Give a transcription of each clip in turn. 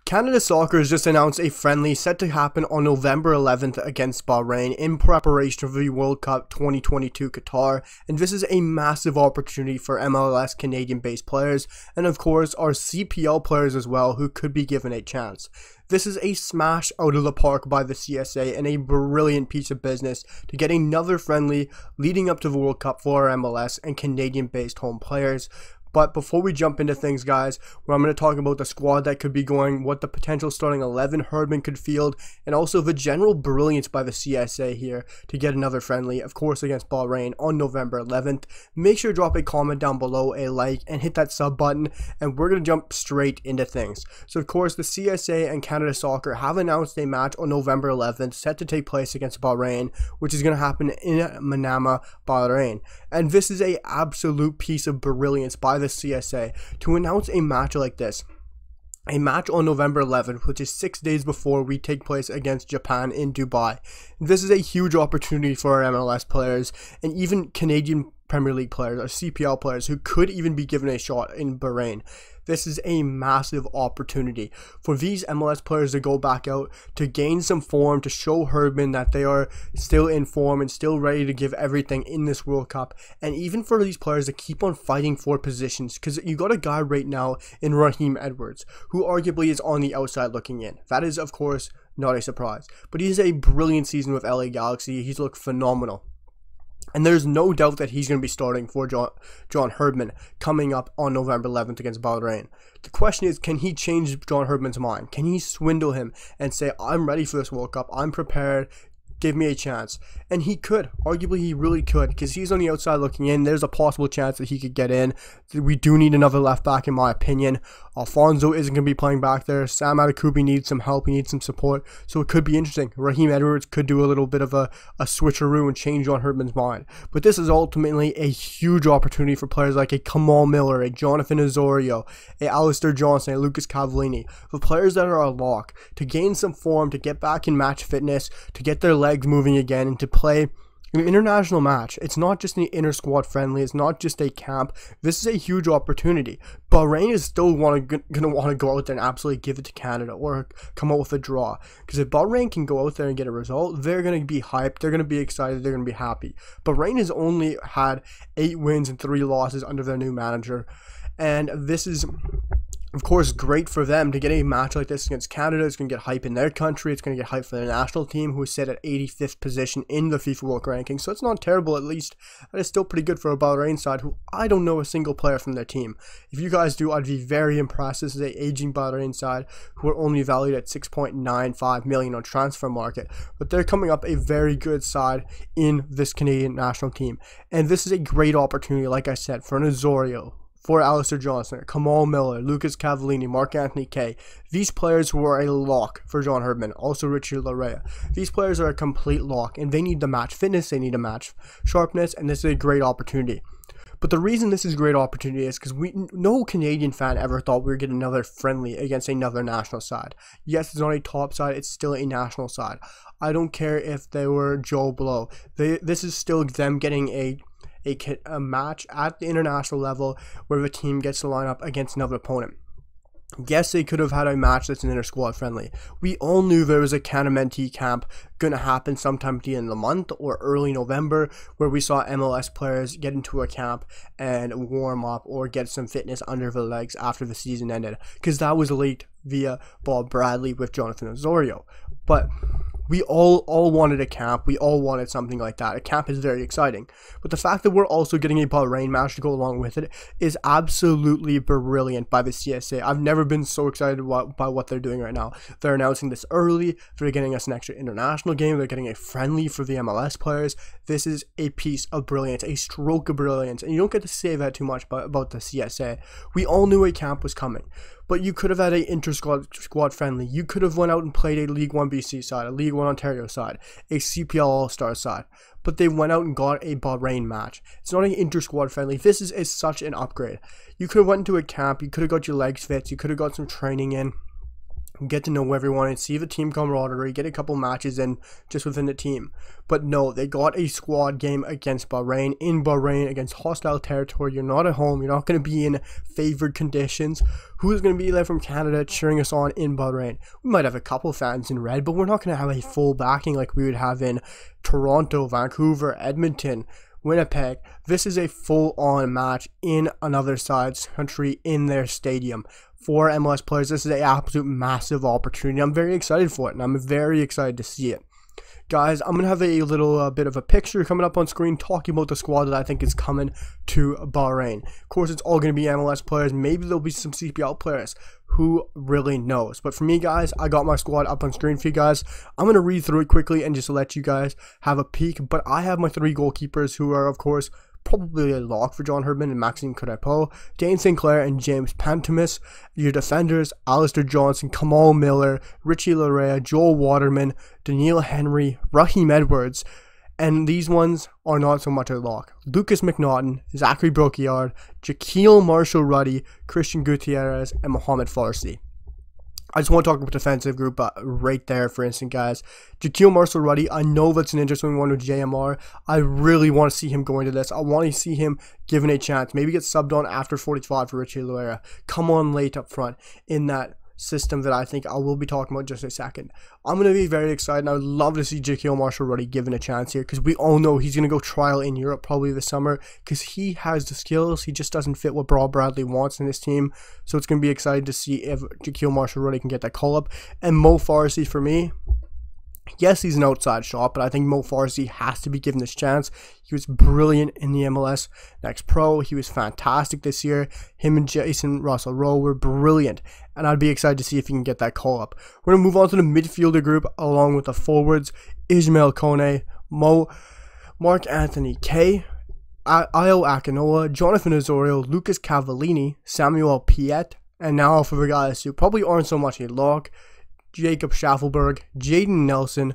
Canada Soccer has just announced a friendly set to happen on November 11th against Bahrain in preparation for the World Cup 2022 Qatar, and this is a massive opportunity for MLS Canadian-based players, and of course our CPL players as well, who could be given a chance. This is a smash out of the park by the CSA and a brilliant piece of business to get another friendly leading up to the World Cup for our MLS and Canadian-based home players. But before we jump into things, guys, where I'm going to talk about the squad that could be going, what the potential starting 11 Herdman could field, and also the general brilliance by the CSA here to get another friendly, of course, against Bahrain on November 11th. Make sure to drop a comment down below, a like, and hit that sub button, and we're going to jump straight into things. So, of course, the CSA and Canada Soccer have announced a match on November 11th set to take place against Bahrain, which is going to happen in Manama, Bahrain. And this is a absolute piece of brilliance by the CSA to announce a match like this. A match on November 11th, which is 6 days before we take place against Japan in Dubai. This is a huge opportunity for our MLS players and even Canadian Premier League players or CPL players who could even be given a shot in Bahrain. This is a massive opportunity for these MLS players to go back out, to gain some form, to show Herdman that they are still in form and still ready to give everything in this World Cup. And even for these players to keep on fighting for positions, because you got a guy right now in Raheem Edwards, who arguably is on the outside looking in. That is, of course, not a surprise. But he's a brilliant season with LA Galaxy. He's looked phenomenal. And there's no doubt that he's going to be starting for John Herdman coming up on November 11th against Bahrain. The question is, can he change John Herdman's mind? Can he swindle him and say, I'm ready for this World Cup, I'm prepared, give me a chance? And he could. Arguably, he really could, because he's on the outside looking in. There's a possible chance that he could get in. We do need another left back, in my opinion. Alfonso isn't going to be playing back there. Sam Adekubi needs some help. He needs some support. So it could be interesting. Raheem Edwards could do a little bit of a switcheroo and change John Herdman's mind. But this is ultimately a huge opportunity for players like a Kamal Miller, a Jonathan Osorio, a Alistair Johnson, a Lucas Cavallini. The players that are a lock to gain some form, to get back in match fitness, to get their legs moving again, and to play an international match. It's not just an inter-squad friendly. It's not just a camp. This is a huge opportunity. Bahrain is still going to want to go out there and absolutely give it to Canada or come out with a draw. Because if Bahrain can go out there and get a result, they're going to be hyped. They're going to be excited. They're going to be happy. Bahrain has only had 8 wins and 3 losses under their new manager. And this is, of course, great for them to get a match like this against Canada. It's going to get hype in their country. It's going to get hype for their national team, who is set at 85th position in the FIFA World Ranking. So it's not terrible, at least. That is still pretty good for a Bahrain side, who I don't know a single player from their team. If you guys do, I'd be very impressed. This is an aging Bahrain side who are only valued at $6.95 million on transfer market. But they're coming up a very good side in this Canadian national team. And this is a great opportunity, like I said, for an Osorio, for Alistair Johnson, Kamal Miller, Lucas Cavallini, Mark Anthony Kay. These players who are a lock for John Herdman. Also Richard Larea. These players are a complete lock, and they need the match fitness, they need the match sharpness, and this is a great opportunity. But the reason this is a great opportunity is because no Canadian fan ever thought we were getting another friendly against another national side. Yes, it's not a top side, it's still a national side. I don't care if they were Joe Blow. This is still them getting a match at the international level where the team gets to line up against another opponent. Yes, they could have had a match that's an inter-squad friendly. We all knew there was a Canamenti camp going to happen sometime at the end of the month or early November, where we saw MLS players get into a camp and warm up or get some fitness under their legs after the season ended, because that was late via Bob Bradley with Jonathan Osorio. But we all wanted a camp. We all wanted something like that. A camp is very exciting. But the fact that we're also getting a Bahrain match to go along with it is absolutely brilliant by the CSA. I've never been so excited by what they're doing right now. They're announcing this early. They're getting us an extra international game. They're getting a friendly for the MLS players. This is a piece of brilliance, a stroke of brilliance. And you don't get to say that too much about the CSA. We all knew a camp was coming. But you could have had an inter-squad friendly. You could have went out and played a League 1 BC side, a League 1 Ontario side, a CPL All-Star side. But they went out and got a Bahrain match. It's not an inter-squad friendly. This is such an upgrade. You could have went into a camp. You could have got your legs fit. You could have got some training in. get to know everyone and see the team camaraderie, get a couple matches in just within the team. But no, they got a squad game against Bahrain, in Bahrain, against hostile territory. You're not at home, you're not going to be in favored conditions. Who's going to be there from Canada cheering us on in Bahrain? We might have a couple fans in red, but we're not going to have a full backing like we would have in Toronto, Vancouver, Edmonton, Winnipeg. This is a full-on match in another side's country in their stadium. For MLS players, this is an absolute massive opportunity. I'm very excited for it, and I'm very excited to see it. Guys, I'm going to have a little bit of a picture coming up on screen talking about the squad that I think is coming to Bahrain. Of course, it's all going to be MLS players. Maybe there'll be some CPL players. Who really knows? But for me, guys, I got my squad up on screen for you guys. I'm going to read through it quickly and just let you guys have a peek. But I have my 3 goalkeepers who are, of course, probably a lock for John Herdman and Maxime Crepeau, Dane Sinclair and James Pantemis. Your defenders, Alistair Johnson, Kamal Miller, Richie Larea, Joel Waterman, Daniil Henry, Raheem Edwards. And these ones are not so much a lock. Lucas McNaughton, Zachary Brockyard, Jaquil Marshall-Ruddy, Christian Gutierrez, and Mohamed Farsi. I just want to talk about defensive group right there, for instance, guys. Jaquil Marshall-Ruddy, I know that's an interesting one with JMR. I really want to see him go into this. I want to see him given a chance. Maybe get subbed on after 45 for Richie Larea. Come on late up front in that system that I think I will be talking about in just a second. I'm going to be very excited, and I would love to see Jaquil Marshall-Ruddy given a chance here, because we all know he's going to go trial in Europe probably this summer, because he has the skills. He just doesn't fit what Bob Bradley wants in his team, so it's going to be exciting to see if Jaquil Marshall-Ruddy can get that call up. And Mo Farsi, for me, yes, he's an outside shot, but I think Mo Farsi has to be given this chance. He was brilliant in the MLS Next Pro. He was fantastic this year. Him and Jason Russell-Rowe were brilliant, and I'd be excited to see if he can get that call up. We're going to move on to the midfielder group along with the forwards. Ismail Kone, Mark Anthony Kay, Io Akinola, Jonathan Osorio, Lucas Cavallini, Samuel Piet, and now for the guys who probably aren't so much a lock, Jacob Schaffelberg, Jaden Nelson,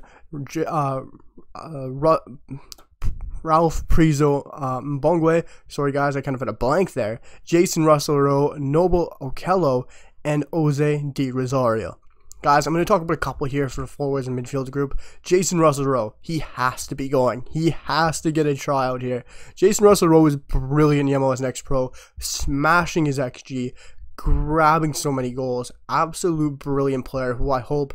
Ralph Prizo Mbongwe, sorry guys, I kind of had a blank there, Jason Russell-Rowe, Noble Okello, and Jose Di Rosario. Guys, I'm going to talk about a couple here for the forwards and midfield group. Jason Russell-Rowe, he has to be going. He has to get a tryout here. Jason Russell-Rowe is brilliant in the MLS Next Pro, smashing his XG, grabbing so many goals. Absolute brilliant player who I hope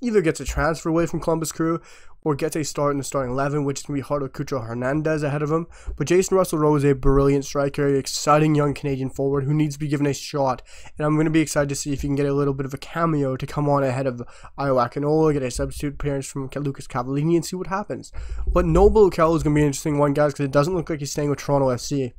either gets a transfer away from Columbus Crew or gets a start in the starting 11, which is going to be Hardo Cucho Hernandez ahead of him. But Jason Russell-Rowe is a brilliant striker, exciting young Canadian forward who needs to be given a shot. And I'm going to be excited to see if he can get a little bit of a cameo to come on ahead of Io Akinola, get a substitute appearance from Lucas Cavallini, and see what happens. But Noble Okello is going to be an interesting one, guys, because it doesn't look like he's staying with Toronto FC.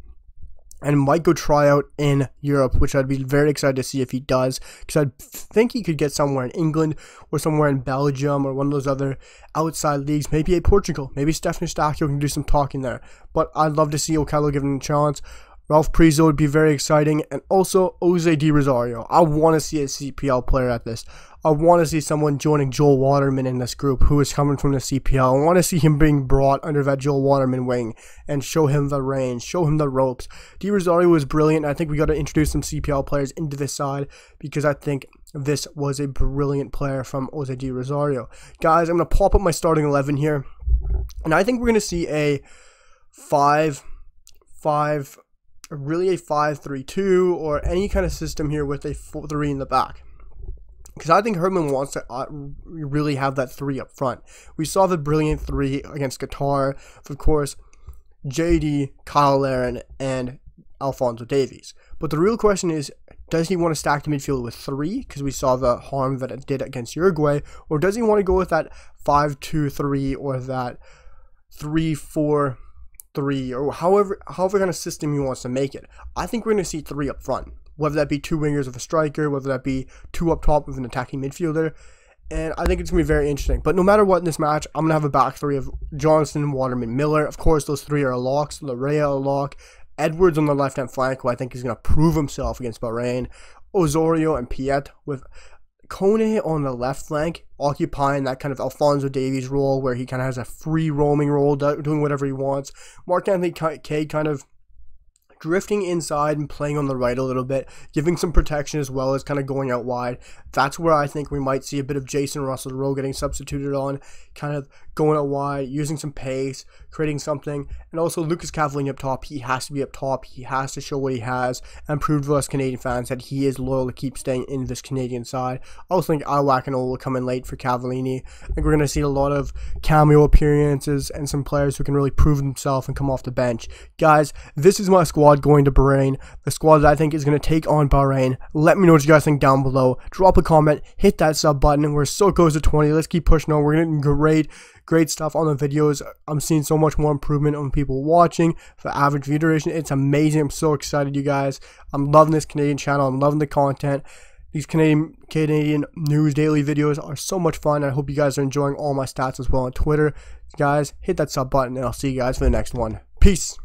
And might go try out in Europe, which I'd be very excited to see if he does, because I think he could get somewhere in England or somewhere in Belgium or one of those other outside leagues, maybe a Portugal, maybe Stefan Eustáquio can do some talking there. But I'd love to see Okello given a chance. Ralph Prizo would be very exciting, and also Jose Di Rosario. I want to see a CPL player at this. I want to see someone joining Joel Waterman in this group who is coming from the CPL. I want to see him being brought under that Joel Waterman wing and show him the range, show him the ropes. Di Rosario was brilliant. I think we got to introduce some CPL players into this side, because I think this was a brilliant player from Jose Di Rosario. Guys, I'm going to pop up my starting 11 here, and I think we're going to see a 5-3-2 or any kind of system here with a 3 in the back. Because I think Herdman wants to really have that 3 up front. We saw the brilliant 3 against Qatar. Of course, JD, Kyle Larin, and Alphonso Davies. But the real question is, does he want to stack the midfield with 3? Because we saw the harm that it did against Uruguay. Or does he want to go with that 5-2-3 or that 3-4-3 or however kind of system he wants to make it? I think we're going to see 3 up front. Whether that be 2 wingers with a striker, whether that be 2 up top with an attacking midfielder. And I think it's going to be very interesting. But no matter what in this match, I'm going to have a back 3 of Johnson, Waterman, Miller. Of course, those 3 are locks. Larea a lock. Edwards on the left-hand flank, who I think is going to prove himself against Bahrain. Osorio and Piet with Kone on the left flank, occupying that kind of Alphonso Davies role where he kind of has a free roaming role, doing whatever he wants. Mark Anthony Kay kind of drifting inside and playing on the right a little bit, giving some protection as well as kind of going out wide. That's where I think we might see a bit of Jason Russell-Rowe getting substituted on, kind of going out wide, using some pace, creating something. And also Lucas Cavallini up top. He has to be up top. He has to show what he has and prove to us Canadian fans that he is loyal to keep staying in this Canadian side. I also think Iwakanola will come in late for Cavallini. I think we're going to see a lot of cameo appearances and some players who can really prove themselves and come off the bench. Guys, this is my squad going to Bahrain, the squad that I think is going to take on Bahrain. Let me know what you guys think down below. Drop a comment, hit that sub button, and we're so close to 20. Let's keep pushing on. We're getting great stuff on the videos. I'm seeing so much more improvement on people watching, for average view duration. It's amazing. I'm so excited, you guys. I'm loving this Canadian channel. I'm loving the content. These Canadian news daily videos are so much fun. I hope you guys are enjoying all my stats as well on Twitter. Guys, hit that sub button, and I'll see you guys for the next one. Peace.